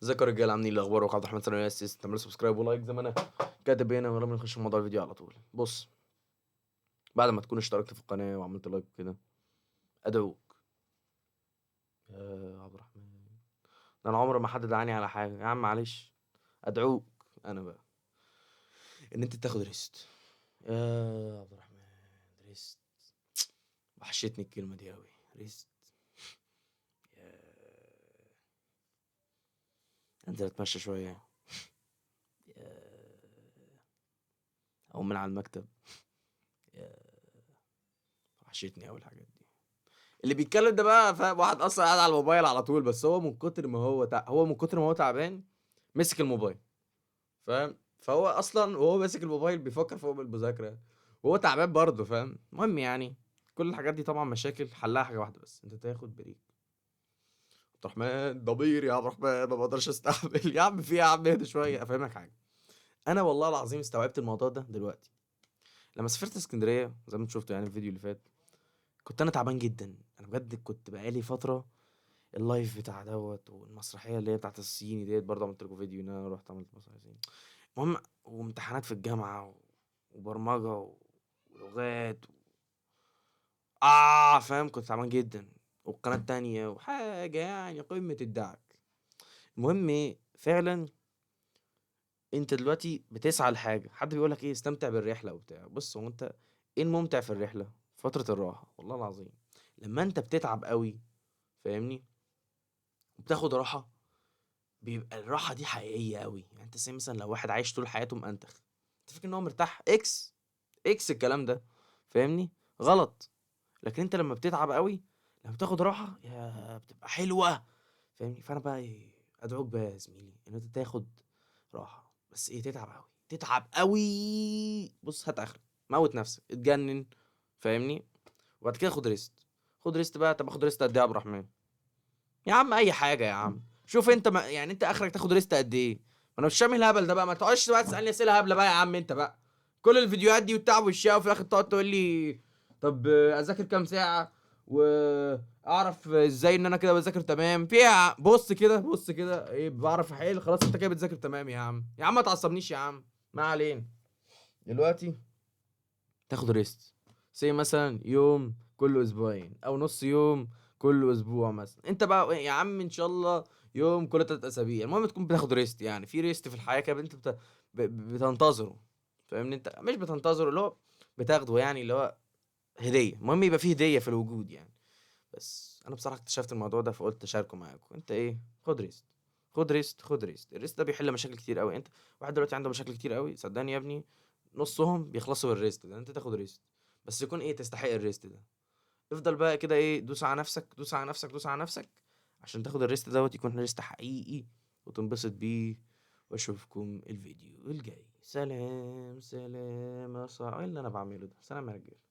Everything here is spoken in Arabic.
ازيكم يا رجاله؟ عاملين ايه؟ الاخبار؟ وعبد الرحمن ثانوي اسيست، تعملوا سبسكرايب ولايك زي ما انا كاتب هنا، ويلا بينا نخش في موضوع الفيديو على طول. بص، بعد ما تكون اشتركت في القناه وعملت لايك وكده، ادعوك يا عبد الرحمن، ده انا عمري ما حد دعاني على حاجه يا عم، معلش. ادعوك انا بقى ان انت تاخد ريست يا عبد الرحمن. ريست، وحشتني الكلمه دي قوي. ريست، انزل اتمشى شويه، اقوم من على المكتب. وحشتني قوي الحاجات دي. اللي بيتكلم ده بقى فاهم، واحد اصلا قاعد على الموبايل على طول، بس هو من كتر ما هو من كتر ما هو تعبان مسك الموبايل، فاهم؟ فهو اصلا وهو ماسك الموبايل بيفكر في المذاكره، وهو تعبان برضه، فاهم؟ المهم يعني كل الحاجات دي طبعا مشاكل حلها حاجه واحده بس، انت تاخد بريك. عبد الرحمن ضمير يا عبد الرحمن، ما بقدرش استحمل. يا عم في إيه يا عم؟ اهدى شويه. افهمك حاجه، انا والله العظيم استوعبت الموضوع ده دلوقتي لما سافرت اسكندريه، زي ما انت شفتوا يعني الفيديو اللي فات. كنت انا تعبان جدا، انا بجد كنت بقالي فتره. اللايف بتاع دوت والمسرحيه اللي هي بتاعت الصيني ديت، برضه عملت لكم فيديو ان انا رحت عملت مسرحيه صيني. المهم، وامتحانات في الجامعه وبرمجه ولغات فاهم؟ كنت تعبان جدا، والقناه التانية وحاجه يعني قمه الدعك. المهم ايه فعلا، انت دلوقتي بتسعى لحاجه، حد بيقول لك ايه استمتع بالرحله وبتاع. بص، هو انت ايه الممتع في الرحله؟ فتره الراحه، والله العظيم. لما انت بتتعب قوي، فاهمني، وبتاخد راحه، بيبقى الراحة دي حقيقية أوي. يعني أنت مثلًا لو واحد عايش طول حياته مأنتخ، أنت فاكر إن هو مرتاح؟ إكس الكلام ده، فاهمني؟ غلط. لكن أنت لمّا بتتعب أوي، لمّا بتاخد راحة، ياه! بتبقى حلوة، فاهمني؟ فأنا بقى إيه، أدعوك بقى يا زميلي إن أنت تاخد راحة، بس إيه، تتعب أوي، تتعب أوي. بُص، هات آخرك، موّت نفسك، اتجنن، فاهمني؟ وبعد كده خُد rest. خُد rest بقى. طب آخد rest قد إيه يا عبد الرحمن؟ يا عم اي حاجه يا عم. شوف انت ما يعني انت اخرك تاخد ريست قد ايه؟ ما انا مش فاهم الهبل ده بقى. ما تقعدش بقى تسالني اسئله هبله بقى يا عم. انت بقى كل الفيديوهات دي والتعب والشقه، وفي الاخر تقعد تقول لي طب اذاكر كام ساعه واعرف ازاي ان انا كده بذاكر تمام فيها. بص كده، بص كده، ايه بعرف احل؟ خلاص انت كده بتذاكر تمام يا عم. يا عم ما تعصبنيش يا عم. ما علينا. دلوقتي تاخد ريست، زي مثلا يوم كل اسبوعين او نص يوم كل اسبوع مثلا. انت بقى يا عم ان شاء الله يوم كل 3 اسابيع، المهم تكون بتاخد ريست. يعني في ريست في الحياه كده انت بتنتظره، فاهمني؟ انت مش بتنتظره، اللي هو بتاخده يعني، اللي هو هديه. المهم يبقى فيه هديه في الوجود يعني. بس انا بصراحه اكتشفت الموضوع ده فقلت اشاركه معاكم. انت ايه، خد ريست، خد ريست، خد ريست. الريست ده بيحل مشاكل كتير قوي. انت واحد دلوقتي عنده مشاكل كتير قوي، صدقني يا ابني، نصهم بيخلصوا بالريست ده. انت تاخد ريست، بس يكون ايه، تستحق الريست ده. افضل بقى كده ايه، دوس على نفسك، دوس على نفسك، دوس على نفسك، عشان تاخد الريست دوت يكون ريست حقيقي وتنبسط بيه. واشوفكم الفيديو الجاي. سلام سلام يا صاحبي. ايه اللي انا بعمله ده؟ سلام يا رجاله.